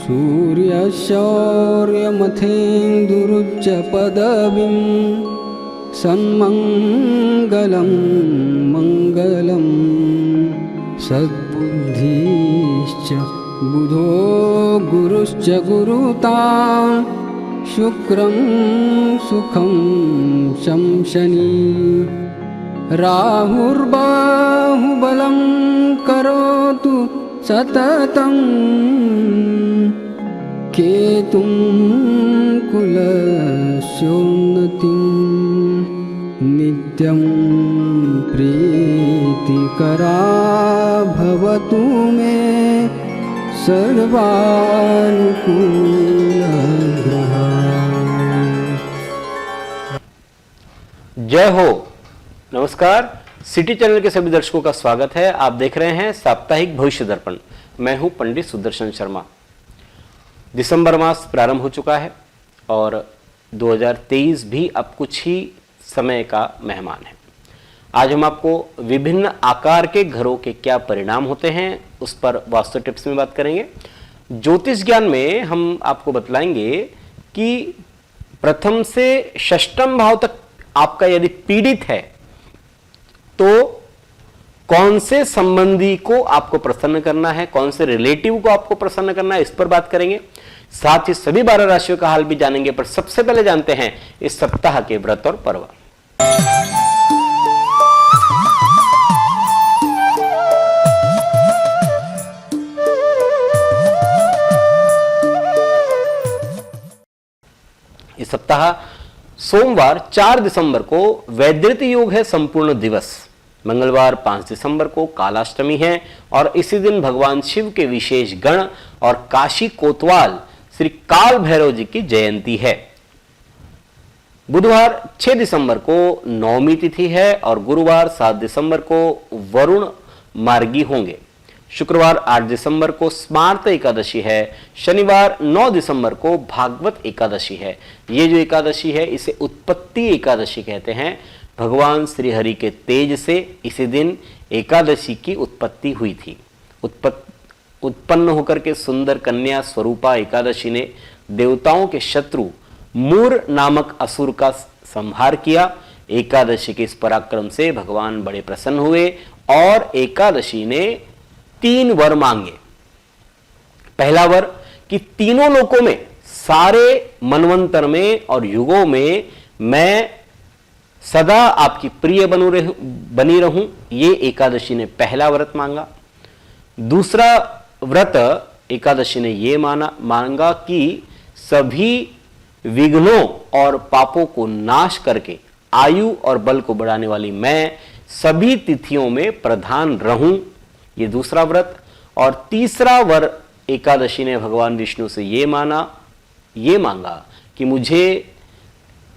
सूर्यशौर्यमथेन्दुरुच्च पदवीं सन्मङ्गलं मङ्गलं सद्बुद्धिश्च बुधो गुरुश्च गुरुतां शुक्रं सुखं शंशनी राहुर्बाहुबलं करोतु सततं केतुं कुलस्योन्नतिं नित्यं प्रीतिकरा भवतु मे सर्वानुकूलग्रहा। जय हो। नमस्कार, सिटी चैनल के सभी दर्शकों का स्वागत है। आप देख रहे हैं साप्ताहिक भविष्य दर्पण। मैं हूं पंडित सुदर्शन शर्मा। दिसंबर मास प्रारंभ हो चुका है और 2023 भी अब कुछ ही समय का मेहमान है। आज हम आपको विभिन्न आकार के घरों के क्या परिणाम होते हैं उस पर वास्तु टिप्स में बात करेंगे। ज्योतिष ज्ञान में हम आपको बतलाएंगे कि प्रथम से षष्ठम भाव तक आपका यदि पीड़ित है तो कौन से संबंधी को आपको प्रसन्न करना है, कौन से रिलेटिव को आपको प्रसन्न करना है, इस पर बात करेंगे। साथ ही सभी 12 राशियों का हाल भी जानेंगे। पर सबसे पहले जानते हैं इस सप्ताह के व्रत और पर्व। इस सप्ताह सोमवार 4 दिसंबर को वैद्यति योग है संपूर्ण दिवस। मंगलवार 5 दिसंबर को कालाष्टमी है और इसी दिन भगवान शिव के विशेष गण और काशी कोतवाल श्री काल भैरव जी की जयंती है। बुधवार 6 दिसंबर को नवमी तिथि है और गुरुवार 7 दिसंबर को वरुण मार्गी होंगे। शुक्रवार 8 दिसंबर को स्मार्त एकादशी है। शनिवार 9 दिसंबर को भागवत एकादशी है। ये जो एकादशी है इसे उत्पत्ति एकादशी कहते हैं। भगवान श्री हरि के तेज से इसी दिन एकादशी की उत्पत्ति हुई थी। उत्पन्न होकर के सुंदर कन्या स्वरूपा एकादशी ने देवताओं के शत्रु मूर नामक असुर का संहार किया। एकादशी के इस पराक्रम से भगवान बड़े प्रसन्न हुए और एकादशी ने 3 वर मांगे। पहला वर कि तीनों लोकों में, सारे मनवंतर में और युगों में मैं सदा आपकी प्रिय बनी रहूं। ये एकादशी ने पहला व्रत मांगा। दूसरा व्रत एकादशी ने ये मांगा कि सभी विघ्नों और पापों को नाश करके आयु और बल को बढ़ाने वाली मैं सभी तिथियों में प्रधान रहूं। ये दूसरा व्रत। और तीसरा वर एकादशी ने भगवान विष्णु से ये मांगा कि मुझे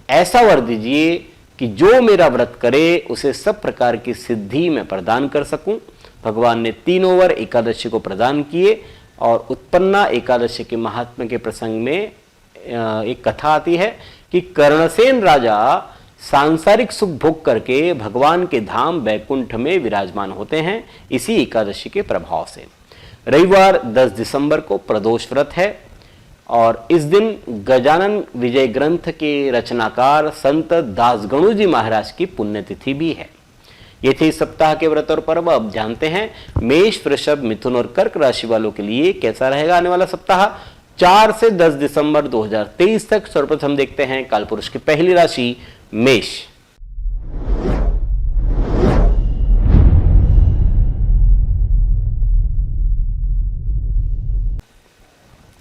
ऐसा वर दीजिए कि जो मेरा व्रत करे उसे सब प्रकार की सिद्धि मैं प्रदान कर सकूं। भगवान ने तीनों वर एकादशी को प्रदान किए। और उत्पन्ना एकादशी के महात्म्य के प्रसंग में एक कथा आती है कि कर्णसेन राजा सांसारिक सुख भोग करके भगवान के धाम बैकुंठ में विराजमान होते हैं इसी एकादशी के प्रभाव से। रविवार 10 दिसंबर को प्रदोष व्रत है और इस दिन गजानन विजय ग्रंथ के रचनाकार संत दासगणु जी महाराज की पुण्यतिथि भी है। ये थे इस सप्ताह के व्रत और पर्व। अब जानते हैं मेष, वृषभ, मिथुन और कर्क राशि वालों के लिए कैसा रहेगा आने वाला सप्ताह 4 से 10 दिसंबर 2023 तक। सर्वप्रथम देखते हैं कालपुरुष की पहली राशि मेष।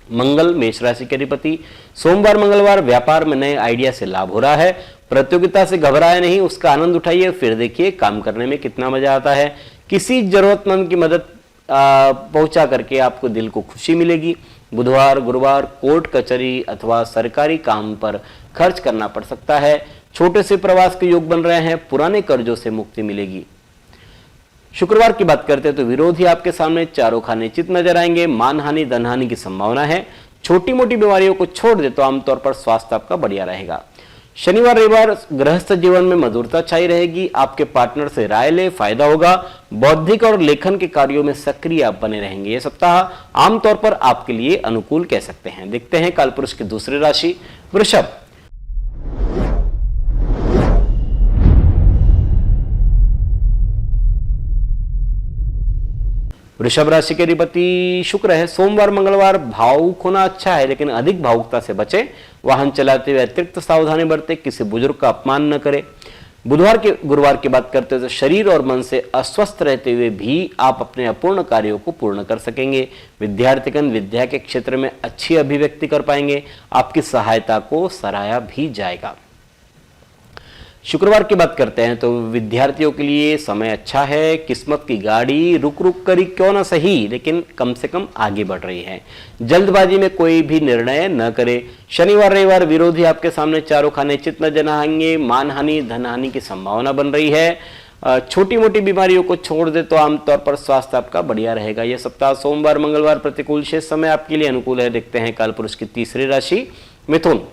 मंगल मेष राशि के अधिपति। सोमवार मंगलवार व्यापार में नए आइडिया से लाभ हो रहा है। प्रतियोगिता से घबराए नहीं, उसका आनंद उठाइए। फिर देखिए काम करने में कितना मजा आता है। किसी जरूरतमंद की मदद पहुंचा करके आपको दिल को खुशी मिलेगी। बुधवार गुरुवार कोर्ट कचहरी अथवा सरकारी काम पर खर्च करना पड़ सकता है। छोटे से प्रवास के योग बन रहे हैं। पुराने कर्जों से मुक्ति मिलेगी। शुक्रवार की बात करते हैं तो विरोधी आपके सामने चारों खाने चित नजर आएंगे। मानहानि धनहानि की संभावना है। छोटी मोटी बीमारियों को छोड़ दे तो आमतौर पर स्वास्थ्य आपका बढ़िया रहेगा। शनिवार रविवार गृहस्थ जीवन में मधुरता छाई रहेगी। आपके पार्टनर से राय ले, फायदा होगा। बौद्धिक और लेखन के कार्यों में सक्रिय आप बने रहेंगे। यह सप्ताह आमतौर पर आपके लिए अनुकूल कह सकते हैं। देखते हैं कालपुरुष की दूसरी राशि वृषभ। वृषभ राशि के अधिपति शुक्र है। सोमवार मंगलवार भावुक होना अच्छा है, लेकिन अधिक भावुकता से बचें। वाहन चलाते हुए अतिरिक्त सावधानी बरतें। किसी बुजुर्ग का अपमान न करें। बुधवार के गुरुवार की बात करते हैं तो शरीर और मन से अस्वस्थ रहते हुए भी आप अपने अपूर्ण कार्यों को पूर्ण कर सकेंगे। विद्यार्थीगण विद्या के क्षेत्र में अच्छी अभिव्यक्ति कर पाएंगे। आपकी सहायता को सराहा भी जाएगा। शुक्रवार की बात करते हैं तो विद्यार्थियों के लिए समय अच्छा है। किस्मत की गाड़ी रुक रुक कर क्यों ना सही, लेकिन कम से कम आगे बढ़ रही है। जल्दबाजी में कोई भी निर्णय न करें। शनिवार रविवार विरोधी आपके सामने चारों खाने चित न जनाएंगे। मानहानि धनहानि की संभावना बन रही है। छोटी मोटी बीमारियों को छोड़ दे तो आमतौर पर स्वास्थ्य आपका बढ़िया रहेगा। यह सप्ताह सोमवार मंगलवार प्रतिकूल, शेष समय आपके लिए अनुकूल है। देखते हैं कालपुरुष की तीसरी राशि मिथुन।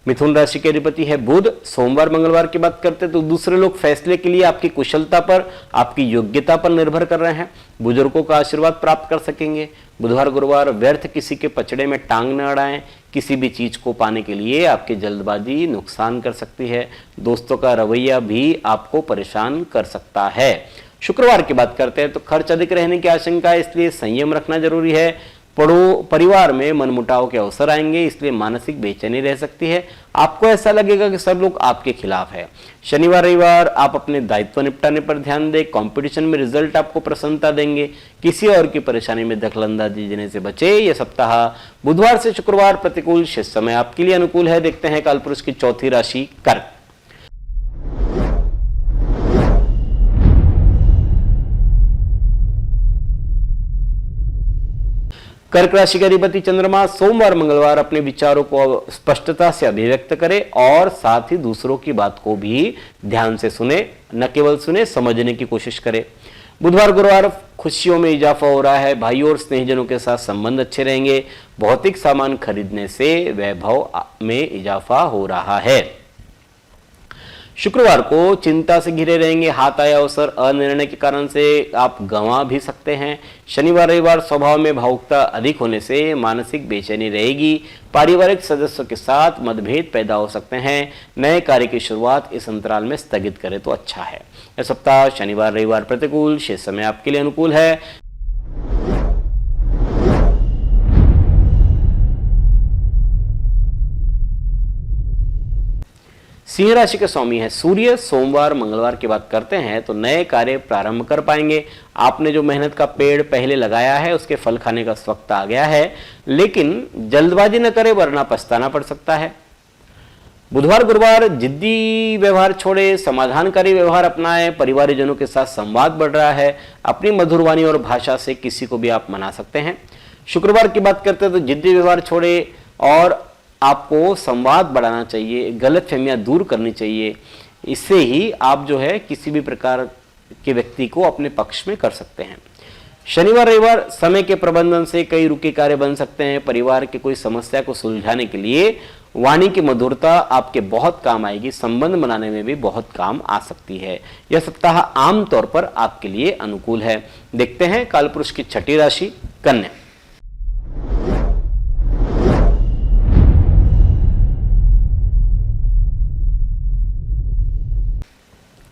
मिथुन राशि के अधिपति है बुध। सोमवार मंगलवार की बात करते हैं तो दूसरे लोग फैसले के लिए आपकी कुशलता पर, आपकी योग्यता पर निर्भर कर रहे हैं। बुजुर्गों का आशीर्वाद प्राप्त कर सकेंगे। बुधवार गुरुवार व्यर्थ किसी के पचड़े में टांग न अड़ाएं। किसी भी चीज को पाने के लिए आपकी जल्दबाजी नुकसान कर सकती है। दोस्तों का रवैया भी आपको परेशान कर सकता है। शुक्रवार की बात करते हैं तो खर्च अधिक रहने की आशंका है, इसलिए संयम रखना जरूरी है। परिवार में मनमुटाव के अवसर आएंगे, इसलिए मानसिक बेचैनी रह सकती है। आपको ऐसा लगेगा कि सब लोग आपके खिलाफ है। शनिवार रविवार आप अपने दायित्व निपटाने पर ध्यान दें। कंपटीशन में रिजल्ट आपको प्रसन्नता देंगे। किसी और की परेशानी में दखलंदाजी देने से बचे। यह सप्ताह बुधवार से शुक्रवार प्रतिकूल, शेष समय आपके लिए अनुकूल है। देखते हैं कालपुरुष की चौथी राशि कर्क। कर्क राशि के अधिपति चंद्रमा सोमवार मंगलवार अपने विचारों को स्पष्टता से अभिव्यक्त करे और साथ ही दूसरों की बात को भी ध्यान से सुने, न केवल सुने, समझने की कोशिश करे। बुधवार गुरुवार खुशियों में इजाफा हो रहा है। भाइयों और स्नेहजनों के साथ संबंध अच्छे रहेंगे। भौतिक सामान खरीदने से वैभव में इजाफा हो रहा है। शुक्रवार को चिंता से घिरे रहेंगे। हाथ आया अवसर अनिर्णय के कारण से आप गंवा भी सकते हैं। शनिवार रविवार स्वभाव में भावुकता अधिक होने से मानसिक बेचैनी रहेगी। पारिवारिक सदस्यों के साथ मतभेद पैदा हो सकते हैं। नए कार्य की शुरुआत इस अंतराल में स्थगित करें तो अच्छा है। यह सप्ताह शनिवार रविवार प्रतिकूल, शेष समय आपके लिए अनुकूल है। सिंह राशि के स्वामी है सूर्य। सोमवार मंगलवार की बात करते हैं तो नए कार्य प्रारंभ कर पाएंगे। आपने जो मेहनत का पेड़ पहले लगाया है उसके फल खाने का वक्त आ गया है, लेकिन जल्दबाजी न करें वरना पछताना पड़ सकता है। बुधवार गुरुवार जिद्दी व्यवहार छोड़े, समाधानकारी व्यवहार अपनाएं। परिवारजनों के साथ संवाद बढ़ रहा है। अपनी मधुर वाणी और भाषा से किसी को भी आप मना सकते हैं। शुक्रवार की बात करते हैं तो जिद्दी व्यवहार छोड़े और आपको संवाद बढ़ाना चाहिए, गलतफहमियां दूर करनी चाहिए। इससे ही आप जो है किसी भी प्रकार के व्यक्ति को अपने पक्ष में कर सकते हैं। शनिवार रविवार समय के प्रबंधन से कई रुके कार्य बन सकते हैं। परिवार की कोई समस्या को सुलझाने के लिए वाणी की मधुरता आपके बहुत काम आएगी। संबंध बनाने में भी बहुत काम आ सकती है। यह सप्ताह आमतौर पर आपके लिए अनुकूल है। देखते हैं कालपुरुष की छठी राशि कन्या।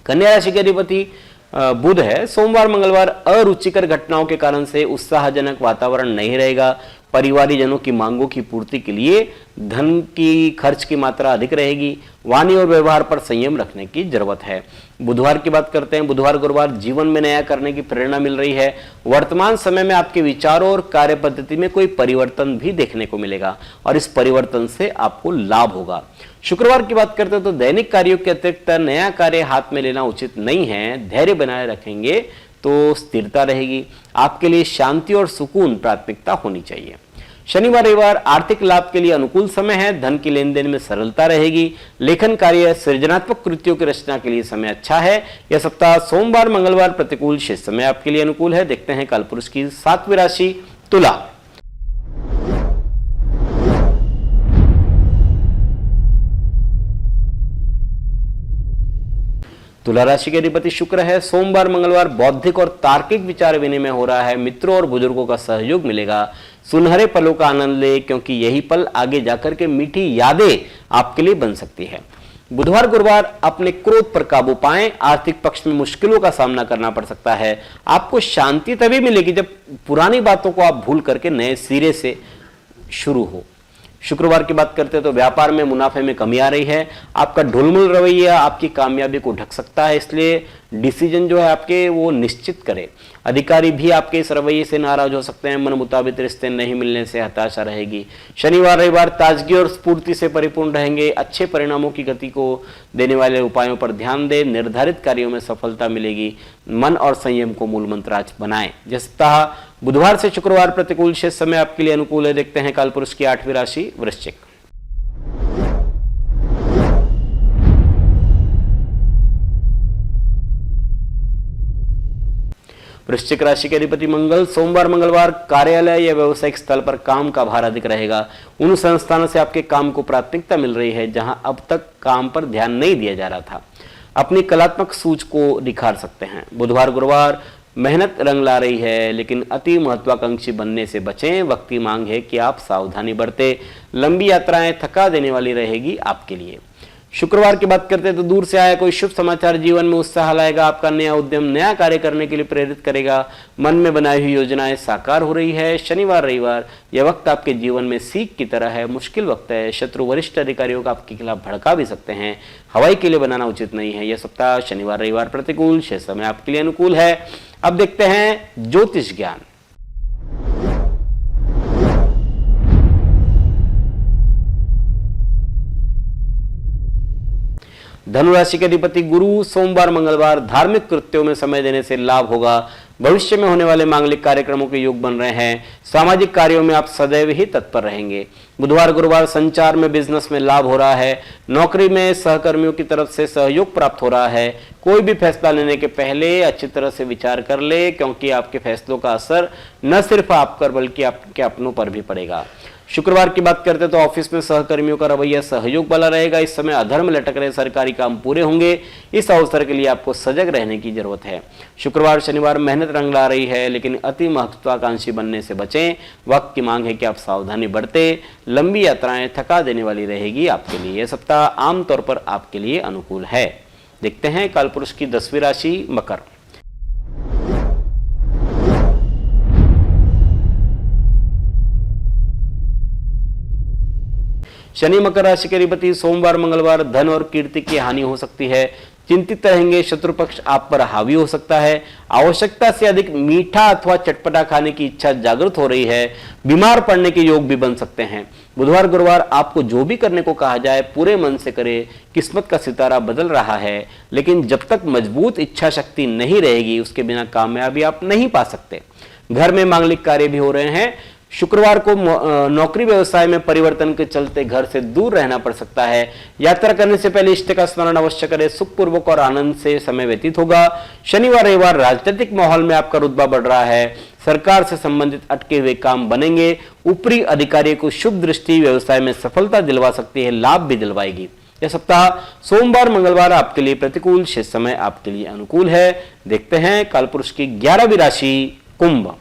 कन्या राशि के अधिपति बुध है। सोमवार मंगलवार अरुचिकर घटनाओं के कारण से उत्साहजनक वातावरण नहीं रहेगा। परिवारजनों की मांगों की पूर्ति के लिए धन की खर्च की मात्रा अधिक रहेगी। वाणी और व्यवहार पर संयम रखने की जरूरत है। बुधवार की बात करते हैं। बुधवार गुरुवार जीवन में नया करने की प्रेरणा मिल रही है। वर्तमान समय में आपके विचारों और कार्य पद्धति में कोई परिवर्तन भी देखने को मिलेगा और इस परिवर्तन से आपको लाभ होगा। शुक्रवार की बात करते हैं तो दैनिक कार्यों के अतिरिक्त नया कार्य हाथ में लेना उचित नहीं है। धैर्य बनाए रखेंगे तो स्थिरता रहेगी। आपके लिए शांति और सुकून प्राथमिकता होनी चाहिए। शनिवार रविवार आर्थिक लाभ के लिए अनुकूल समय है। धन की लेन देन में सरलता रहेगी। लेखन कार्य, सृजनात्मक कृतियों की रचना के लिए समय अच्छा है। यह सप्ताह सोमवार मंगलवार प्रतिकूल, शेष समय आपके लिए अनुकूल है। देखते हैं कालपुरुष की 7वीं राशि तुला। तुला राशि के अधिपति शुक्र है। सोमवार मंगलवार बौद्धिक और तार्किक विचार विनिमय हो रहा है। मित्रों और बुजुर्गों का सहयोग मिलेगा। सुनहरे पलों का आनंद ले, क्योंकि यही पल आगे जाकर के मीठी यादें आपके लिए बन सकती है। बुधवार गुरुवार अपने क्रोध पर काबू पाएं। आर्थिक पक्ष में मुश्किलों का सामना करना पड़ सकता है। आपको शांति तभी मिलेगी जब पुरानी बातों को आप भूल करके नए सिरे से शुरू हो। शुक्रवार की बात करते हैं तो व्यापार में मुनाफे में कमी आ रही है। आपका ढुलमुल रवैया आपकी कामयाबी को ढक सकता है, इसलिए डिसीजन जो है आपके वो निश्चित करें। अधिकारी भी आपके इस रवैये से नाराज हो सकते हैं। मन मुताबिक रिश्ते नहीं मिलने से हताशा रहेगी। शनिवार रविवार ताजगी और स्फूर्ति से परिपूर्ण रहेंगे। अच्छे परिणामों की गति को देने वाले उपायों पर ध्यान दें। निर्धारित कार्यों में सफलता मिलेगी। मन और संयम को मूल मंत्र आज बनाएं। जिस सप्ताह बुधवार से शुक्रवार प्रतिकूल, शेष समय आपके लिए अनुकूल है। देखते हैं कालपुरुष की 8वीं राशि वृश्चिक। वृश्चिक राशि के अधिपति मंगल सोमवार मंगलवार कार्यालय या व्यवसायिक स्थल पर काम का भार अधिक रहेगा। उन संस्थानों से आपके काम को प्राथमिकता मिल रही है जहां अब तक काम पर ध्यान नहीं दिया जा रहा था। अपनी कलात्मक सूझ को निखार सकते हैं। बुधवार गुरुवार मेहनत रंग ला रही है, लेकिन अति महत्वाकांक्षी बनने से बचें। वक्त की मांग है कि आप सावधानी बरतें। लंबी यात्राएं थका देने वाली रहेगी आपके लिए। शुक्रवार की बात करते हैं तो दूर से आया कोई शुभ समाचार जीवन में उत्साह लाएगा। आपका नया उद्यम नया कार्य करने के लिए प्रेरित करेगा। मन में बनाई हुई योजनाएं साकार हो रही है। शनिवार रविवार यह वक्त आपके जीवन में सीख की तरह है। मुश्किल वक्त है। शत्रु वरिष्ठ अधिकारियों का आपके खिलाफ भड़का भी सकते हैं। हवाई के लिए बनाना उचित नहीं है। यह सप्ताह शनिवार रविवार प्रतिकूल, शेष समय आपके लिए अनुकूल है। अब देखते हैं ज्योतिष ज्ञान। धनुराशि के अधिपति गुरु सोमवार मंगलवार धार्मिक कृत्यों में समय देने से लाभ होगा। भविष्य में होने वाले मांगलिक कार्यक्रमों के योग बन रहे हैं। सामाजिक कार्यों में आप सदैव ही तत्पर रहेंगे। बुधवार गुरुवार संचार में बिजनेस में लाभ हो रहा है। नौकरी में सहकर्मियों की तरफ से सहयोग प्राप्त हो रहा है। कोई भी फैसला लेने के पहले अच्छी तरह से विचार कर ले, क्योंकि आपके फैसलों का असर न सिर्फ आप पर बल्कि आपके अपनों पर भी पड़ेगा। शुक्रवार की बात करते तो ऑफिस में सहकर्मियों का रवैया सहयोग वाला रहेगा। इस समय अधर्म लटक रहे सरकारी काम पूरे होंगे। इस अवसर के लिए आपको सजग रहने की जरूरत है। शुक्रवार शनिवार मेहनत रंग ला रही है, लेकिन अति महत्वाकांक्षी बनने से बचें। वक्त की मांग है कि आप सावधानी बरतें। लंबी यात्राएं थका देने वाली रहेगी आपके लिए। यह सप्ताह आमतौर पर आपके लिए अनुकूल है। देखते हैं कालपुरुष की 10वीं राशि मकर। शनि मकर राशि के अधिपति सोमवार मंगलवार धन और कीर्ति की हानि हो सकती है। चिंतित रहेंगे। शत्रु पक्ष आप पर हावी हो सकता है। आवश्यकता से अधिक मीठा अथवा चटपटा खाने की इच्छा जागृत हो रही है। बीमार पड़ने के योग भी बन सकते हैं। बुधवार गुरुवार आपको जो भी करने को कहा जाए पूरे मन से करें। किस्मत का सितारा बदल रहा है, लेकिन जब तक मजबूत इच्छा शक्ति नहीं रहेगी उसके बिना कामयाबी आप नहीं पा सकते। घर में मांगलिक कार्य भी हो रहे हैं। शुक्रवार को नौकरी व्यवसाय में परिवर्तन के चलते घर से दूर रहना पड़ सकता है। यात्रा करने से पहले इष्ट का स्मरण अवश्य करें। सुखपूर्वक और आनंद से समय व्यतीत होगा। शनिवार रविवार राजनीतिक माहौल में आपका रुतबा बढ़ रहा है। सरकार से संबंधित अटके हुए काम बनेंगे। ऊपरी अधिकारी को शुभ दृष्टि व्यवसाय में सफलता दिलवा सकती है, लाभ भी दिलवाएगी। यह सप्ताह सोमवार मंगलवार आपके लिए प्रतिकूल, शेष समय आपके लिए अनुकूल है। देखते हैं कालपुरुष की 11वीं राशि कुंभ।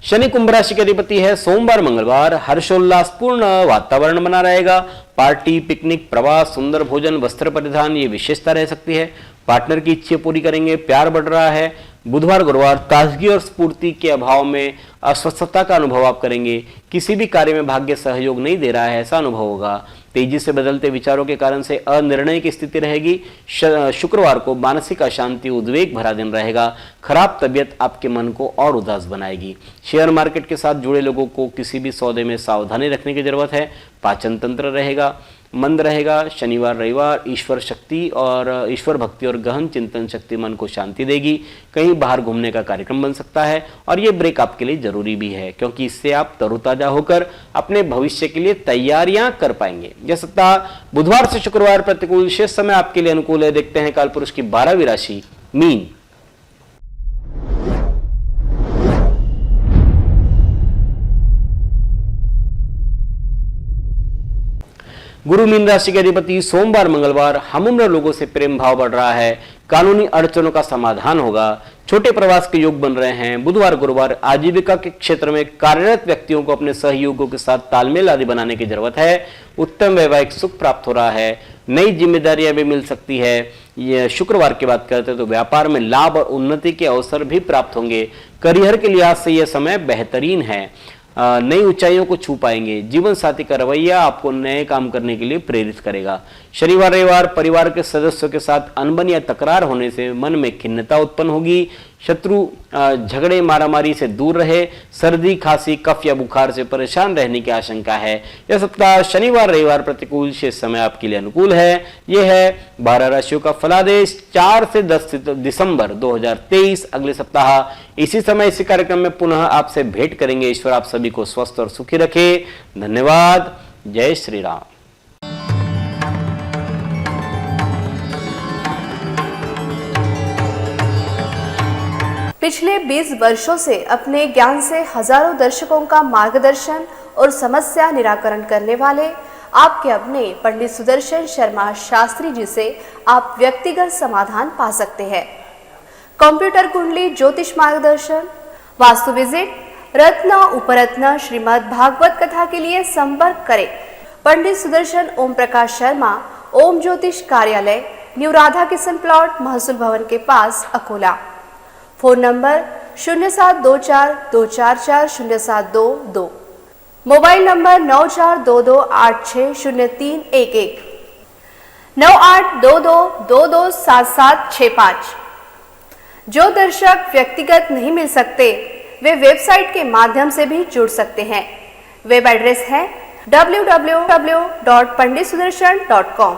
शनि कुंभ राशि के अधिपति है। सोमवार मंगलवार हर्षोल्लासपूर्ण वातावरण बना रहेगा। पार्टी, पिकनिक, प्रवास, सुंदर भोजन, वस्त्र परिधान ये विशेषता रह सकती है। पार्टनर की इच्छा पूरी करेंगे। प्यार बढ़ रहा है। बुधवार गुरुवार ताजगी और स्फूर्ति के अभाव में अस्वस्थता का अनुभव आप करेंगे। किसी भी कार्य में भाग्य सहयोग नहीं दे रहा है ऐसा अनुभव होगा। तेजी से बदलते विचारों के कारण से अनिर्णय की स्थिति रहेगी। शुक्रवार को मानसिक अशांति, उद्वेग भरा दिन रहेगा। खराब तबीयत आपके मन को और उदास बनाएगी। शेयर मार्केट के साथ जुड़े लोगों को किसी भी सौदे में सावधानी रखने की जरूरत है। पाचन तंत्र रहेगा। मंद रहेगा। शनिवार रविवार ईश्वर शक्ति और ईश्वर भक्ति और गहन चिंतन शक्ति मन को शांति देगी। कहीं बाहर घूमने का कार्यक्रम बन सकता है और ये ब्रेक आपके लिए जरूरी भी है, क्योंकि इससे आप तरोताजा होकर अपने भविष्य के लिए तैयारियां कर पाएंगे। यह सप्ताह बुधवार से शुक्रवार प्रतिकूल, शेष समय आपके लिए अनुकूल है। देखते हैं कालपुरुष की 12वीं राशि मीन। गुरु मीन राशि के अधिपति सोमवार मंगलवार हम उम्र लोगों से प्रेम भाव बढ़ रहा है। कानूनी अड़चनों का समाधान होगा। छोटे प्रवास के योग बन रहे हैं। बुधवार गुरुवार आजीविका के क्षेत्र में कार्यरत व्यक्तियों को अपने सहयोगियों के साथ तालमेल आदि बनाने की जरूरत है। उत्तम वैवाहिक सुख प्राप्त हो रहा है। नई जिम्मेदारियां भी मिल सकती है। ये शुक्रवार की बात करते हैं तो व्यापार में लाभ और उन्नति के अवसर भी प्राप्त होंगे। करियर के लिहाज से यह समय बेहतरीन है। नई ऊंचाइयों को छू पाएंगे। जीवन साथी का रवैया आपको नए काम करने के लिए प्रेरित करेगा। शनिवार रविवार परिवार के सदस्यों के साथ अनबन या तकरार होने से मन में खिन्नता उत्पन्न होगी। शत्रु झगड़े मारामारी से दूर रहे। सर्दी खांसी कफ या बुखार से परेशान रहने की आशंका है। यह सप्ताह शनिवार रविवार प्रतिकूल, शेष समय आपके लिए अनुकूल है। यह है 12 राशियों का फलादेश 4 से 10 दिसंबर 2023। अगले सप्ताह इसी समय इसी कार्यक्रम में पुनः आपसे भेंट करेंगे। ईश्वर आप सभी को स्वस्थ और सुखी रखे। धन्यवाद। जय श्री राम। पिछले 20 वर्षों से अपने ज्ञान से हजारों दर्शकों का मार्गदर्शन और समस्या निराकरण करने वाले आपके अपने पंडित सुदर्शन शर्मा शास्त्री जी से आप व्यक्तिगत समाधान पा सकते हैं। कंप्यूटर कुंडली ज्योतिष मार्गदर्शन, वास्तु विजिट, रत्न उपरत्न श्रीमद् भागवत कथा के लिए संपर्क करें पंडित सुदर्शन ओम प्रकाश शर्मा, ओम ज्योतिष कार्यालय, न्यू राधा किशन प्लॉट, महसूल भवन के पास, Akola. Phone number 0724244072, mobile number 9422860311, 9822227765। जो दर्शक व्यक्तिगत नहीं मिल सकते वे वेबसाइट के माध्यम से भी जुड़ सकते हैं। वेब एड्रेस है www.panditsudarshan.com।